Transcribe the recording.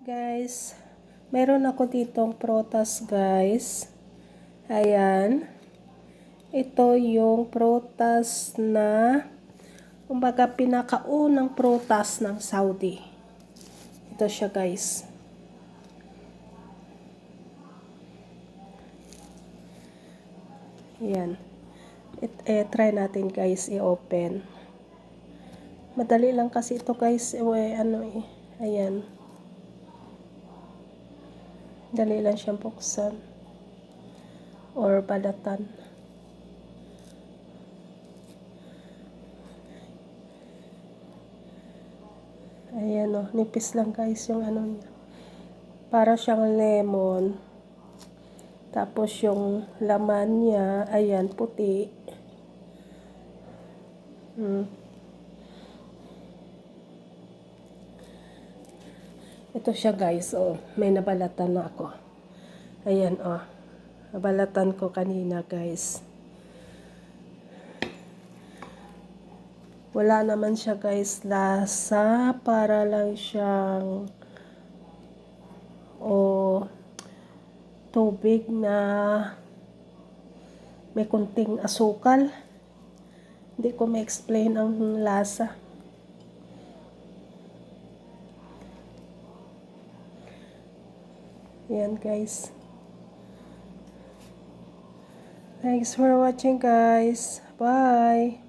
Guys, meron ako ditong prutas guys. Ayan. Ito yung prutas na kumbaga pinakaunang prutas ng Saudi. Ito siya guys. Ayan. Try natin guys i-open. Madali lang kasi ito guys. Ayan. Dali lang siyang buksan or balatan. Ayan o, nipis lang guys yung niya. Para siyang lemon. Tapos yung laman niya, ayan, puti. Ito siya guys, may nabalatan na ako. Ayan nabalatan ko kanina guys. Wala naman siya guys lasa, para lang siyang tubig na may kunting asukal. Hindi ko ma-explain ang lasa. Yan guys. Thanks for watching guys. Bye.